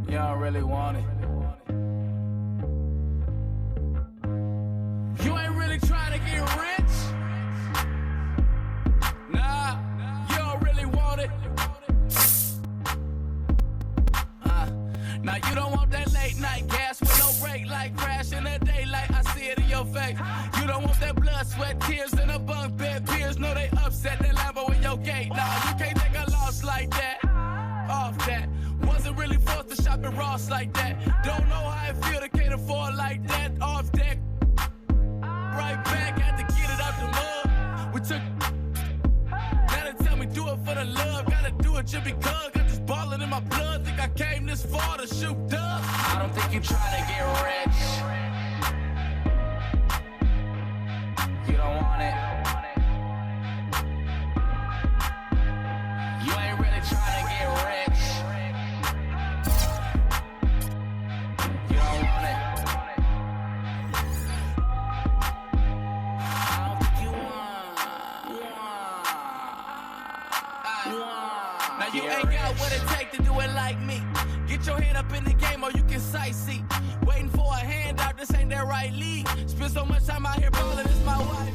You don't really want it. You ain't really trying to get rich. Nah, you don't really want it. Now you don't want that late night gas with no brake light, crash in the daylight. I see it in your face. You don't want that blood, sweat, tears in a bunk bed. Peers know they upset. That Lambo in your gate. Nah, you can't take a loss like that. Off that. Wasn't really forced to shop at Ross like that. Don't know how it feel to can't afford like that. Off deck. Right back, had to get it out the mud. We took. Now they tell me do it for the love. Gotta do it just because. Got this ballin' in my blood. Think I came this far to shoot dubs. I don't think you trying to get rich. You don't want it. You ain't really trying to get rich. You don't want it. I don't think you want. Now you ain't got what it takes to do it like me. Get your head up in the game or you can sightsee. Waiting for a handout, this ain't that right league. Spend so much time out here ballin', it's my wife.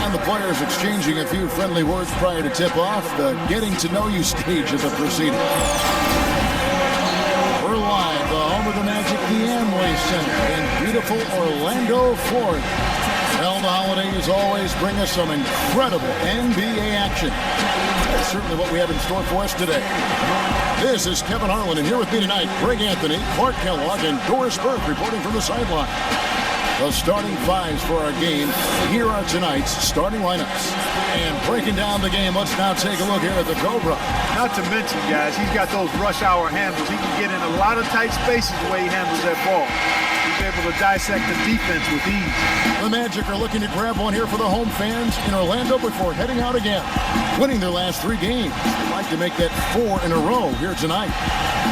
The players exchanging a few friendly words prior to tip-off. The getting-to-know-you stage of the proceeding. We're live, the home of the Magic, the Amway Center in beautiful Orlando, Florida. Well, the holidays always bring us some incredible NBA action. That's certainly what we have in store for us today. This is Kevin Harlan, and here with me tonight, Greg Anthony, Clark Kellogg, and Doris Burke reporting from the sideline. The starting fives for our game. Here are tonight's starting lineups. And breaking down the game, let's now take a look here at the Cobra. Not to mention, guys, he's got those rush hour handles. He can get in a lot of tight spaces the way he handles that ball. He's able to dissect the defense with ease. The Magic are looking to grab one here for the home fans in Orlando before heading out again. Winning their last 3 games. They'd like to make that 4 in a row here tonight.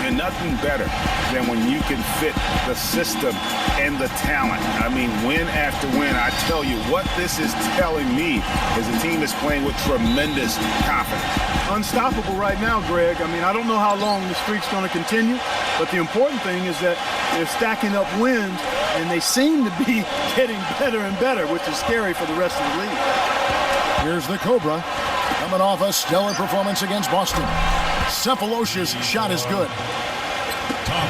And nothing better than when you can fit the system and the talent. I mean, win after win. I tell you, what this is telling me is the team is playing with tremendous confidence. Unstoppable right now, Greg. I mean, I don't know how long the streak's going to continue, but the important thing is that they're stacking up wins, and they seem to be getting better and better, which is scary for the rest of the league. Here's the Cobra, coming off a stellar performance against Boston. Sefolosha's shot is good.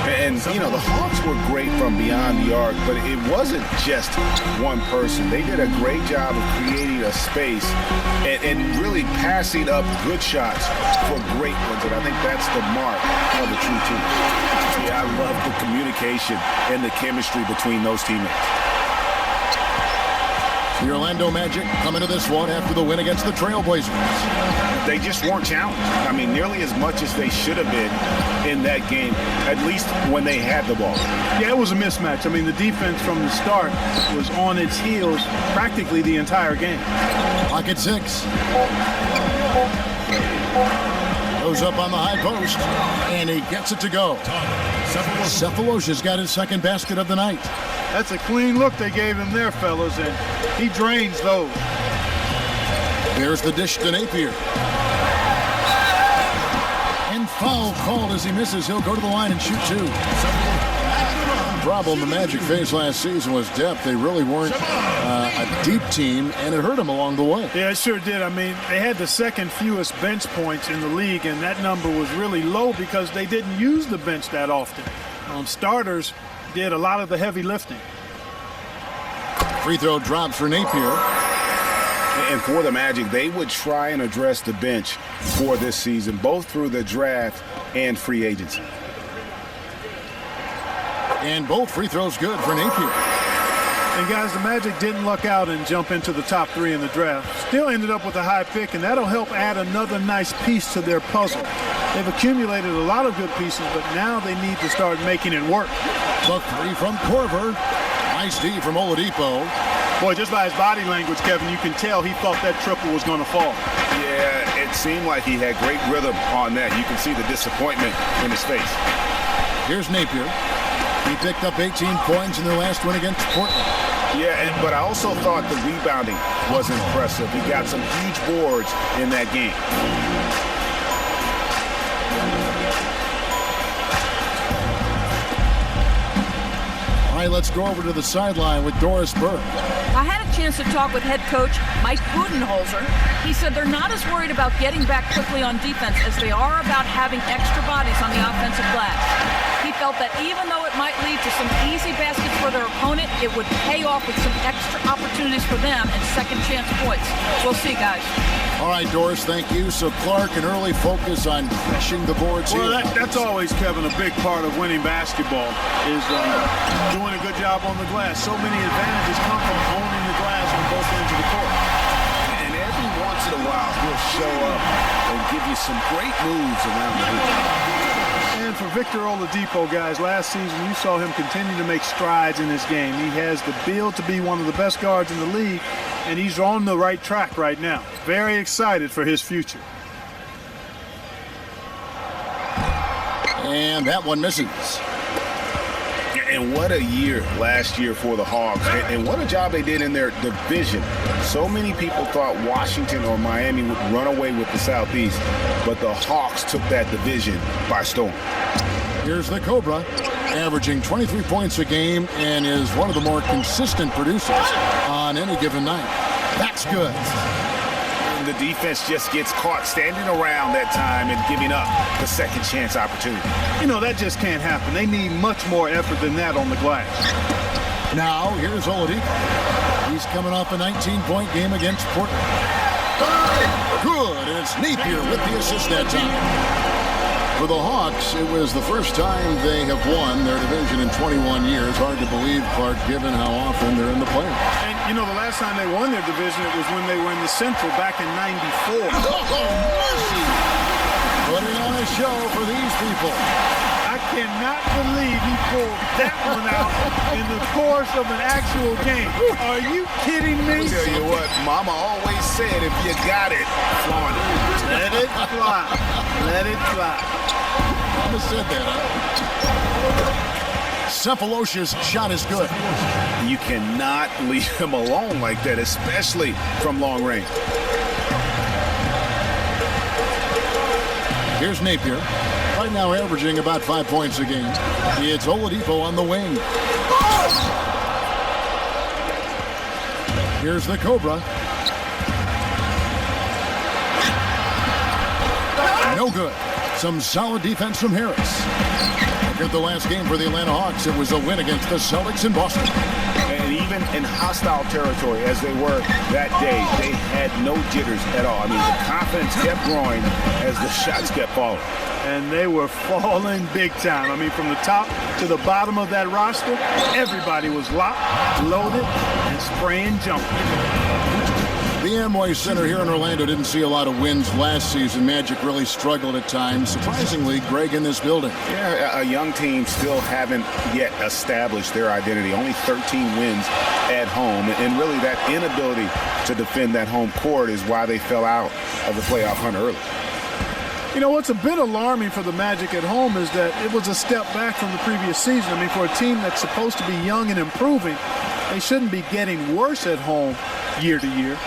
And, you know, the Hawks were great from beyond the arc, but it wasn't just one person. They did a great job of creating a space and really passing up good shots for great ones, and I think that's the mark of a true team. Yeah, I love the communication and the chemistry between those teammates. The Orlando Magic coming to this one after the win against the Trailblazers. They just weren't challenged. I mean, nearly as much as they should have been in that game, at least when they had the ball. Yeah, it was a mismatch. I mean, the defense from the start was on its heels practically the entire game. Clock at 6. Goes up on the high post, and he gets it to go. Sefolosha's got his second basket of the night. That's a clean look they gave him there, fellas, and he drains those. There's the dish to Napier. And foul called as he misses. He'll go to the line and shoot 2. The problem the Magic faced last season was depth. They really weren't a deep team, and it hurt them along the way. Yeah, it sure did. I mean, they had the second fewest bench points in the league, and that number was really low because they didn't use the bench that often. Starters did a lot of the heavy lifting. Free throw drops for Napier. And for the Magic, they would try and address the bench for this season, both through the draft and free agency. And both free throws good for Napier. And guys, the Magic didn't luck out and jump into the top 3 in the draft. Still ended up with a high pick, and that'll help add another nice piece to their puzzle. They've accumulated a lot of good pieces, but now they need to start making it work. The 3 from Korver. Nice D from Oladipo. Boy, just by his body language, Kevin, you can tell he thought that triple was going to fall. Yeah, it seemed like he had great rhythm on that. You can see the disappointment in his face. Here's Napier. He picked up 18 points in their last win against Portland. Yeah, but I also thought the rebounding was impressive. He got some huge boards in that game. All right, let's go over to the sideline with Doris Burke. I had a chance to talk with head coach Mike Budenholzer. He said they're not as worried about getting back quickly on defense as they are about having extra bodies on the offensive glass. He felt that even though it might lead to some easy baskets for their opponent, it would pay off with some extra opportunities for them and second chance points. We'll see, guys. All right, Doris, thank you. So Clark, an early focus on crushing the boards here. Well, that's always, Kevin, a big part of winning basketball is doing a good job on the glass. So many advantages come from owning the glass on both ends of the court. And every once in a while, he'll show up and give you some great moves around the hoop. And for Victor Oladipo, guys, last season you saw him continue to make strides in his game. He has the build to be one of the best guards in the league, and he's on the right track right now. Very excited for his future. And that one misses. And what a year last year for the Hawks. And what a job they did in their division. So many people thought Washington or Miami would run away with the Southeast, but the Hawks took that division by storm. Here's the Cobra, averaging 23 points a game and is one of the more consistent producers on any given night. That's good. The defense just gets caught standing around that time and giving up the second chance opportunity. You know, that just can't happen. They need much more effort than that on the glass. Now, here's Oladipo. He's coming off a 19-point game against Portland. Good, and it's Napier with the assist that time. For the Hawks, it was the first time they have won their division in 21 years. Hard to believe, Clark, given how often they're in the playoffs. And, you know, the last time they won their division, it was when they were in the Central back in '94. Putting on a show for these people. I cannot believe he pulled that one out in the course of an actual game. Are you kidding me? I'll tell you what, Mama always said, if you got it, flaunt it. Let it fly. Let it fly. Mama said that, huh? Cephalosha's shot is good. You cannot leave him alone like that, especially from long range. Here's Napier. Right now averaging about 5 points a game. It's Oladipo on the wing. Here's the Cobra. No good. Some solid defense from Harris. Look at the last game for the Atlanta Hawks. It was a win against the Celtics in Boston. And even in hostile territory, as they were that day, they had no jitters at all. I mean, the confidence kept growing as the shots kept falling. And they were falling big time. I mean, from the top to the bottom of that roster, everybody was locked, loaded, and spraying jumpers. The Amway Center here in Orlando didn't see a lot of wins last season. Magic really struggled at times. Surprisingly, Greg, in this building. Yeah, a young team still haven't yet established their identity. Only 13 wins at home. And really that inability to defend that home court is why they fell out of the playoff hunt early. You know, what's a bit alarming for the Magic at home is that it was a step back from the previous season. I mean, for a team that's supposed to be young and improving, they shouldn't be getting worse at home year to year.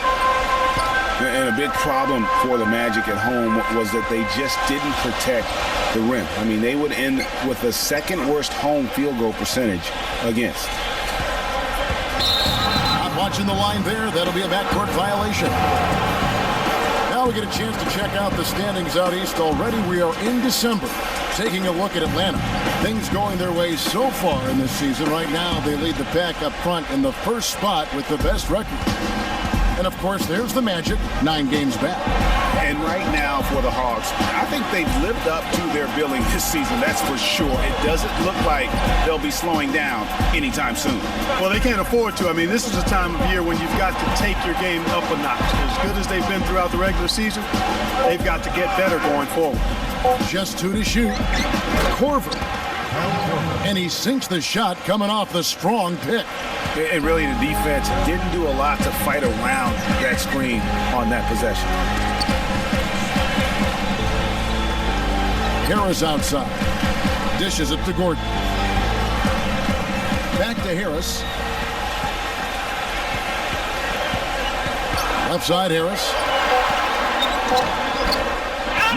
And a big problem for the Magic at home was that they just didn't protect the rim. I mean, they would end with the second worst home field goal percentage against. Not watching the line there. That'll be a backcourt violation. Now we get a chance to check out the standings out east. Already we are in December. Taking a look at Atlanta. Things going their way so far in this season. Right now they lead the pack up front in the first spot with the best record. And, of course, there's the Magic, 9 games back. And right now for the Hawks, I think they've lived up to their billing this season, that's for sure. It doesn't look like they'll be slowing down anytime soon. Well, they can't afford to. I mean, this is a time of year when you've got to take your game up a notch. As good as they've been throughout the regular season, they've got to get better going forward. Just 2 to shoot. Korver. And he sinks the shot coming off the strong pick. And really, the defense didn't do a lot to fight around that screen on that possession. Harris outside. Dishes it to Gordon. Back to Harris. Left side, Harris.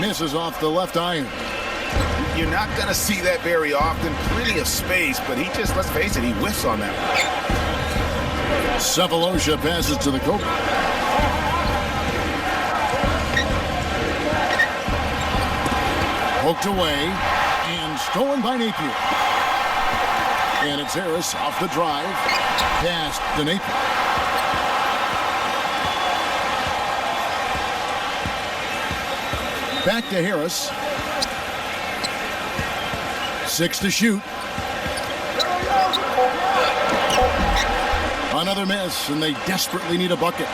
Misses off the left iron. You're not going to see that very often. Plenty of space, but he just, let's face it, he whiffs on that one. Sefolosha passes to the Cobra. Poked away and stolen by Napier. And it's Harris off the drive. Pass to Napier. Back to Harris. 6 to shoot. Another miss, and they desperately need a bucket.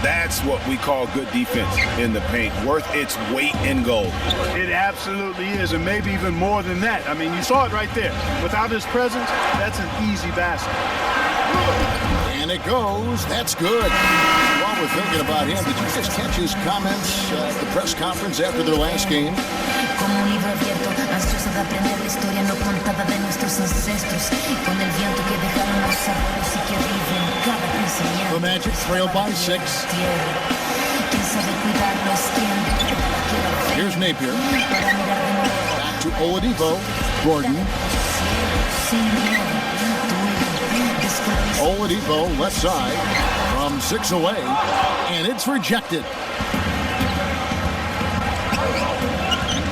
That's what we call good defense in the paint, worth its weight in gold. It absolutely is, and maybe even more than that. I mean, you saw it right there. Without his presence, that's an easy basket. And it goes. That's good. While we're thinking about him, did you just catch his comments at the press conference after their last game? Como un libro abierto, ansiosa de aprender la historia no contada de nuestros ancestros, con el viento que dejaron los abuelos y que viven cada pensamiento. The Magic trailed by 6. Quien sabe cuidarlo es quien. Here's Napier. Back to Oladipo. Gordon. Oladipo left side from 6 away, and it's rejected.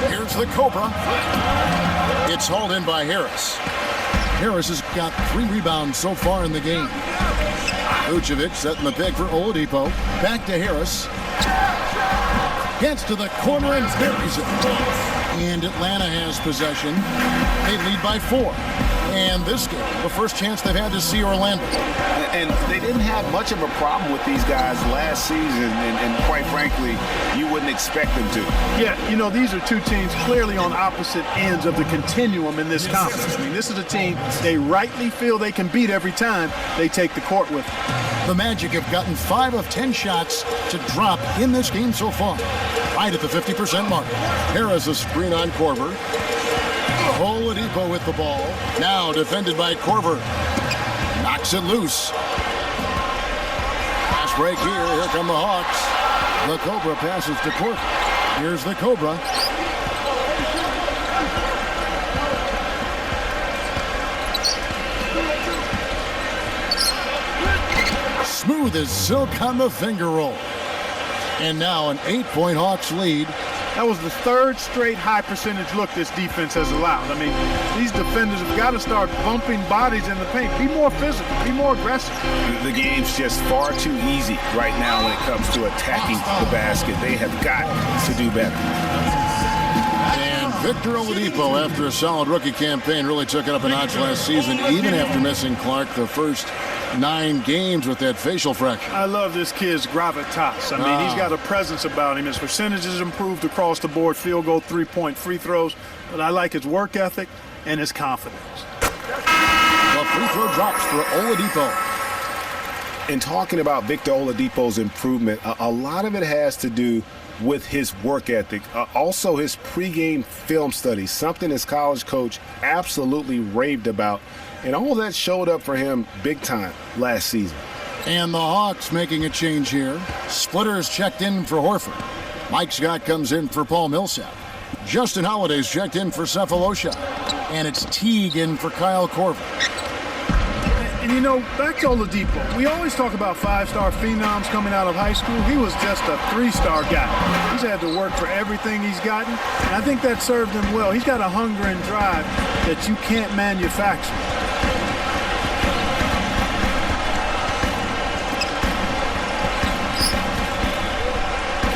Here's the Cobra. It's hauled in by Harris. Harris has got 3 rebounds so far in the game. Vucevic setting the pick for Oladipo. Back to Harris. Gets to the corner and buries it. And Atlanta has possession. They lead by 4. And this game, the first chance they've had to see Orlando. And they didn't have much of a problem with these guys last season, and quite frankly, you wouldn't expect them to. Yeah, you know, these are two teams clearly on opposite ends of the continuum in this conference. I mean, this is a team they rightly feel they can beat every time they take the court with them. The Magic have gotten 5 of 10 shots to drop in this game so far, right at the 50% mark. Harris a screen on Korver. Oladipo with the ball. Now defended by Korver. Knocks it loose. Pass break here. Here come the Hawks. The Cobra passes to Korver. Here's the Cobra. Smooth as silk on the finger roll. And now an 8-point Hawks lead. That was the 3rd straight high percentage look this defense has allowed. I mean, these defenders have got to start bumping bodies in the paint. Be more physical, be more aggressive. The game's just far too easy right now when it comes to attacking the basket. They have got to do better. And Victor Oladipo, after a solid rookie campaign, really took it up a notch last season, even after missing Clark the first 9 games with that facial fracture. I love this kid's gravitas. I mean, he's got a presence about him. His percentages improved across the board, field goal, 3-point free throws. But I like his work ethic and his confidence. The free throw drops for Oladipo. In talking about Victor Oladipo's improvement, a lot of it has to do with his work ethic. Also his pregame film studies, something his college coach absolutely raved about. And all that showed up for him big time last season. And the Hawks making a change here. Splitters checked in for Horford. Mike Scott comes in for Paul Millsap. Justin Holiday's checked in for Sefolosha. And it's Teague in for Kyle Korver. And, you know, back to Oladipo, we always talk about 5-star phenoms coming out of high school. He was just a 3-star guy. He's had to work for everything he's gotten, and I think that served him well. He's got a hunger and drive that you can't manufacture.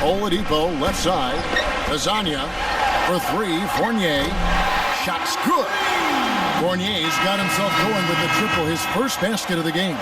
Oladipo, left side. Lasagna for three. Fournier. Shot's good. Fournier's got himself going with the triple, his first basket of the game.